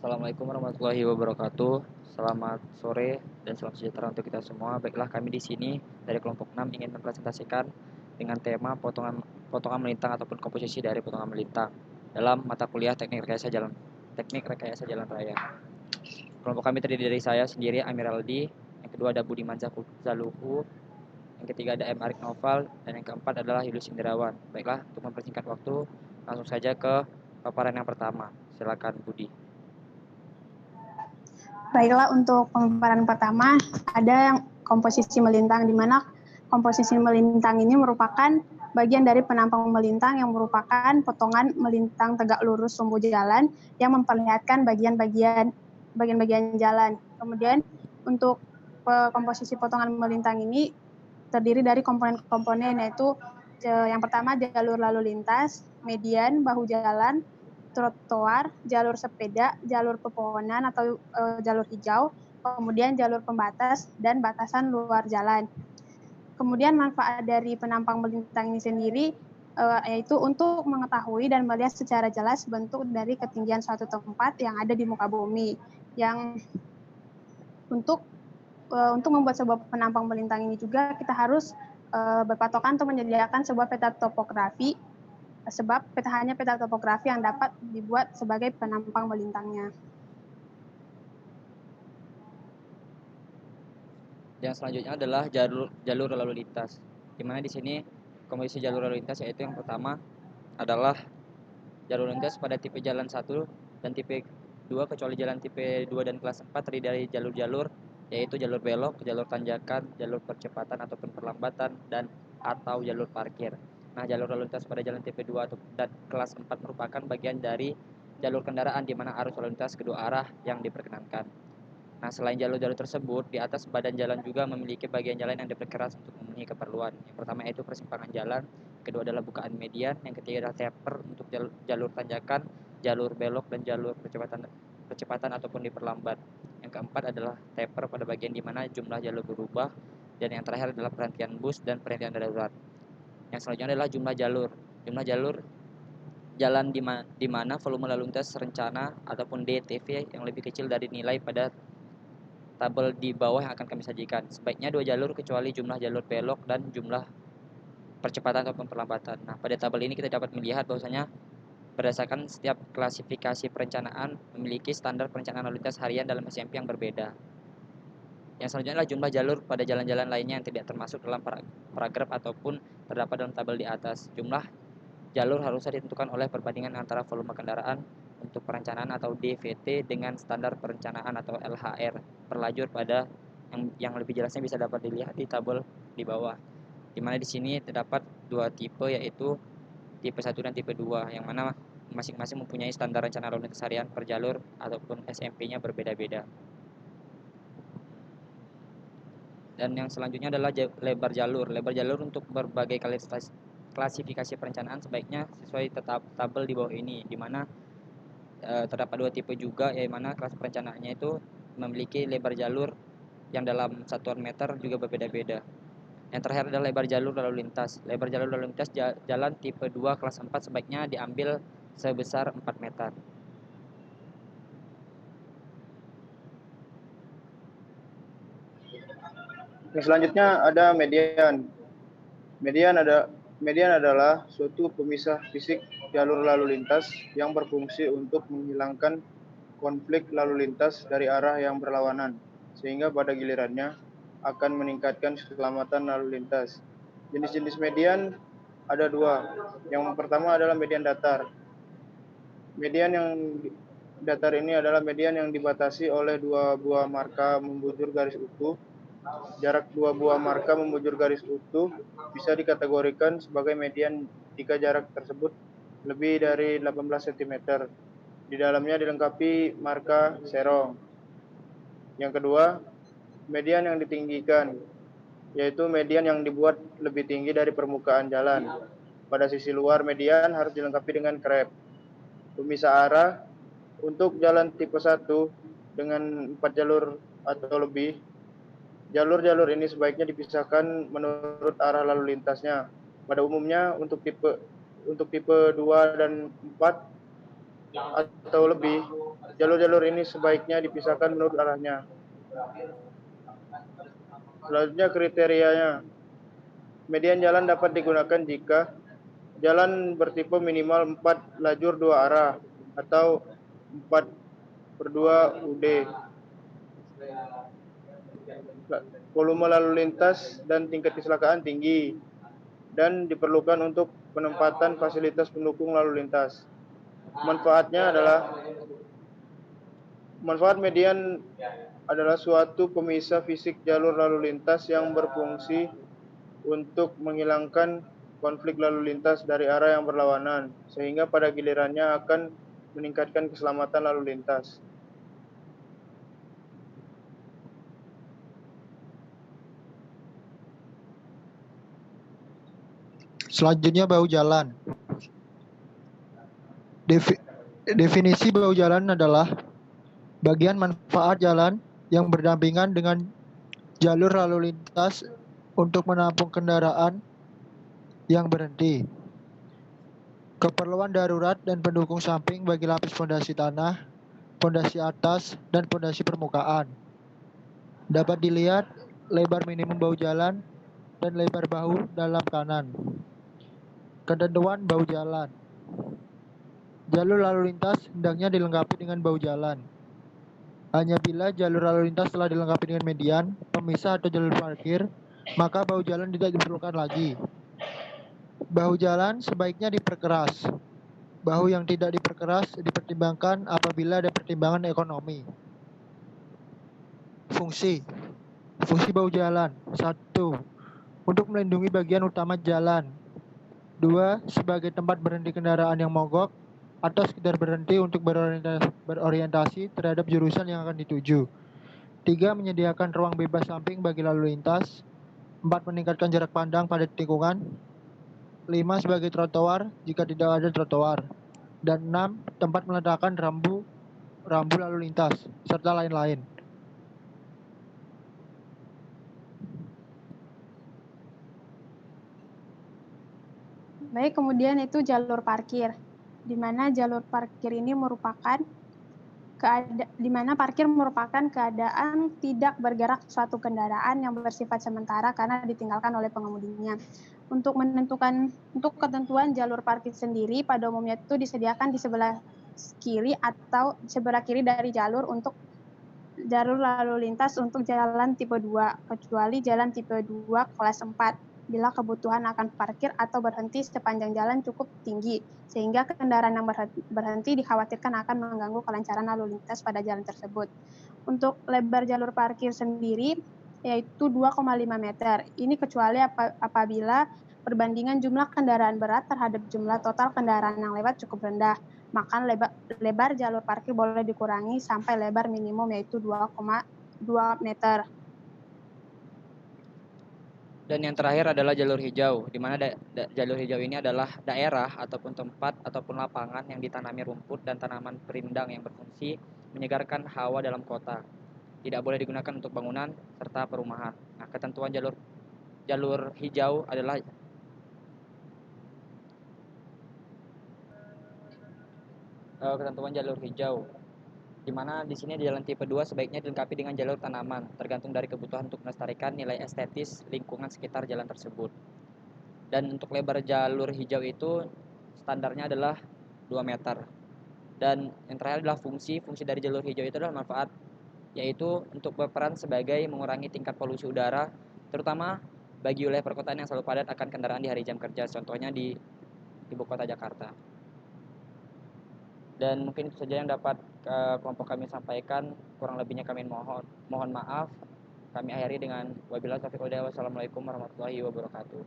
Assalamualaikum warahmatullahi wabarakatuh. Selamat sore dan salam sejahtera untuk kita semua. Baiklah, kami di sini dari kelompok 6 ingin mempresentasikan dengan tema potongan melintang ataupun komposisi dari potongan melintang dalam mata kuliah teknik rekayasa jalan raya. Kelompok kami terdiri dari saya sendiri, Amir Aldi, yang kedua ada Budiman Zaluhu, yang ketiga ada M. Arik Noval, dan yang keempat adalah Yulus Indrawan. Baiklah, untuk mempersingkat waktu, langsung saja ke paparan yang pertama. Silakan Budi. Baiklah, untuk pemaparan pertama ada yang komposisi melintang, di mana komposisi melintang ini merupakan bagian dari penampang melintang yang merupakan potongan melintang tegak lurus sumbu jalan yang memperlihatkan bagian-bagian jalan. Kemudian untuk komposisi potongan melintang ini terdiri dari komponen-komponen, yaitu yang pertama jalur lalu lintas, median, bahu jalan, trotoar, jalur sepeda, jalur pepohonan atau jalur hijau, kemudian jalur pembatas dan batasan luar jalan. Kemudian manfaat dari penampang melintang ini sendiri yaitu untuk mengetahui dan melihat secara jelas bentuk dari ketinggian suatu tempat yang ada di muka bumi. Yang untuk membuat sebuah penampang melintang ini juga kita harus berpatokan untuk menyediakan sebuah peta topografi, sebab hanya peta topografi yang dapat dibuat sebagai penampang melintangnya. Yang selanjutnya adalah jalur lalu lintas. Di mana di sini komposisi jalur lalu lintas yaitu yang pertama adalah jalur lintas pada tipe jalan 1 dan tipe 2 kecuali jalan tipe 2 dan kelas 4 terdiri dari jalur-jalur yaitu jalur belok, jalur tanjakan, jalur percepatan ataupun perlambatan dan atau jalur parkir. Nah, jalur lalu lintas pada jalan tipe 2 dan kelas 4 merupakan bagian dari jalur kendaraan di mana arus lalu lintas kedua arah yang diperkenankan. Nah, selain jalur-jalur tersebut, di atas badan jalan juga memiliki bagian jalan yang diperkeras untuk memenuhi keperluan. Yang pertama yaitu persimpangan jalan, kedua adalah bukaan median, yang ketiga adalah taper untuk jalur tanjakan, jalur belok, dan jalur percepatan ataupun diperlambat. Yang keempat adalah taper pada bagian di mana jumlah jalur berubah, dan yang terakhir adalah perhentian bus dan perhentian darurat. Yang selanjutnya adalah jumlah jalur. Jumlah jalur jalan di mana volume lalu lintas rencana ataupun DTV yang lebih kecil dari nilai pada tabel di bawah yang akan kami sajikan. Sebaiknya 2 jalur kecuali jumlah jalur belok dan jumlah percepatan ataupun perlambatan. Nah, pada tabel ini kita dapat melihat bahwasanya berdasarkan setiap klasifikasi perencanaan memiliki standar perencanaan lalu lintas harian dalam SMP yang berbeda. Yang selanjutnya adalah jumlah jalur pada jalan-jalan lainnya yang tidak termasuk dalam paragraf ataupun terdapat dalam tabel di atas. Jumlah jalur harusnya ditentukan oleh perbandingan antara volume kendaraan untuk perencanaan atau DVT dengan standar perencanaan atau LHR per lajur pada yang lebih jelasnya bisa dapat dilihat di tabel di bawah. Di mana di sini terdapat 2 tipe yaitu tipe 1 dan tipe 2 yang mana masing-masing mempunyai standar rencana lalu lintas harian per jalur ataupun SMP-nya berbeda-beda. Dan yang selanjutnya adalah lebar jalur. Lebar jalur untuk berbagai klasifikasi perencanaan sebaiknya sesuai tabel di bawah ini, di mana terdapat 2 tipe juga, yaitu mana kelas perencanaannya itu memiliki lebar jalur yang dalam satuan meter juga berbeda-beda. Yang terakhir adalah lebar jalur lalu lintas. Lebar jalur lalu lintas jalan tipe 2 kelas 4 sebaiknya diambil sebesar 4 meter. Yang selanjutnya ada median. Median adalah suatu pemisah fisik jalur lalu lintas yang berfungsi untuk menghilangkan konflik lalu lintas dari arah yang berlawanan, sehingga pada gilirannya akan meningkatkan keselamatan lalu lintas. Jenis-jenis median ada 2. Yang pertama adalah median datar. Median yang datar ini adalah median yang dibatasi oleh 2 buah marka membujur garis utuh. Jarak 2 buah marka membujur garis utuh bisa dikategorikan sebagai median jika jarak tersebut lebih dari 18 cm. Di dalamnya dilengkapi marka serong. Yang kedua, median yang ditinggikan, yaitu median yang dibuat lebih tinggi dari permukaan jalan. Pada sisi luar median harus dilengkapi dengan krep. Pemisah arah untuk jalan tipe 1 dengan 4 jalur atau lebih. Jalur-jalur ini sebaiknya dipisahkan menurut arah lalu lintasnya. Pada umumnya untuk tipe 2 dan 4 atau lebih, jalur-jalur ini sebaiknya dipisahkan menurut arahnya. Selanjutnya kriterianya. Median jalan dapat digunakan jika jalan bertipe minimal 4 lajur 2 arah atau 4/2 UD. Volume lalu lintas dan tingkat kecelakaan tinggi dan diperlukan untuk penempatan fasilitas pendukung lalu lintas. Manfaat median adalah suatu pemisah fisik jalur lalu lintas yang berfungsi untuk menghilangkan konflik lalu lintas dari arah yang berlawanan, sehingga pada gilirannya akan meningkatkan keselamatan lalu lintas. Selanjutnya bahu jalan. Definisi bahu jalan adalah bagian manfaat jalan yang berdampingan dengan jalur lalu lintas untuk menampung kendaraan yang berhenti. Keperluan darurat dan pendukung samping bagi lapis fondasi tanah, fondasi atas, dan fondasi permukaan. Dapat dilihat lebar minimum bahu jalan dan lebar bahu dalam kanan. Ketentuan bahu jalan. Jalur lalu lintas hendaknya dilengkapi dengan bahu jalan. Hanya bila jalur lalu lintas telah dilengkapi dengan median, pemisah atau jalur parkir, maka bahu jalan tidak diperlukan lagi. Bahu jalan sebaiknya diperkeras. Bahu yang tidak diperkeras dipertimbangkan apabila ada pertimbangan ekonomi. Fungsi bahu jalan. 1. Untuk melindungi bagian utama jalan. 2. Sebagai tempat berhenti kendaraan yang mogok atau sekedar berhenti untuk berorientasi terhadap jurusan yang akan dituju. 3. Menyediakan ruang bebas samping bagi lalu lintas. 4. Meningkatkan jarak pandang pada tikungan. 5. Sebagai trotoar jika tidak ada trotoar. Dan 6. Tempat meletakkan rambu lalu lintas, serta lain-lain. Baik, kemudian itu jalur parkir, di mana jalur parkir ini merupakan parkir merupakan keadaan tidak bergerak suatu kendaraan yang bersifat sementara karena ditinggalkan oleh pengemudinya. Untuk ketentuan jalur parkir sendiri pada umumnya itu disediakan di sebelah kiri atau sebelah kiri dari jalur untuk jalur lalu lintas untuk jalan tipe 2, kecuali jalan tipe 2 kelas 4. Bila kebutuhan akan parkir atau berhenti sepanjang jalan cukup tinggi, sehingga kendaraan yang berhenti dikhawatirkan akan mengganggu kelancaran lalu lintas pada jalan tersebut. Untuk lebar jalur parkir sendiri, yaitu 2,5 meter. Ini kecuali apabila perbandingan jumlah kendaraan berat terhadap jumlah total kendaraan yang lewat cukup rendah. Maka lebar jalur parkir boleh dikurangi sampai lebar minimum yaitu 2,2 meter. Dan yang terakhir adalah jalur hijau, di mana jalur hijau ini adalah daerah ataupun tempat ataupun lapangan yang ditanami rumput dan tanaman perindang yang berfungsi menyegarkan hawa dalam kota. Tidak boleh digunakan untuk bangunan serta perumahan. Nah, ketentuan jalur hijau adalah di mana di sini di jalan tipe 2 sebaiknya dilengkapi dengan jalur tanaman, tergantung dari kebutuhan untuk melestarikan nilai estetis lingkungan sekitar jalan tersebut. Dan untuk lebar jalur hijau itu standarnya adalah 2 meter. Dan yang terakhir adalah fungsi dari jalur hijau itu adalah manfaat, yaitu untuk berperan sebagai mengurangi tingkat polusi udara, terutama bagi wilayah perkotaan yang selalu padat akan kendaraan di hari jam kerja, contohnya di ibu kota Jakarta. Dan mungkin itu saja yang dapat kelompok kami sampaikan. Kurang lebihnya kami mohon maaf. Kami akhiri dengan wabillahi taufiq wal hidayah. Wassalamualaikum warahmatullahi wabarakatuh.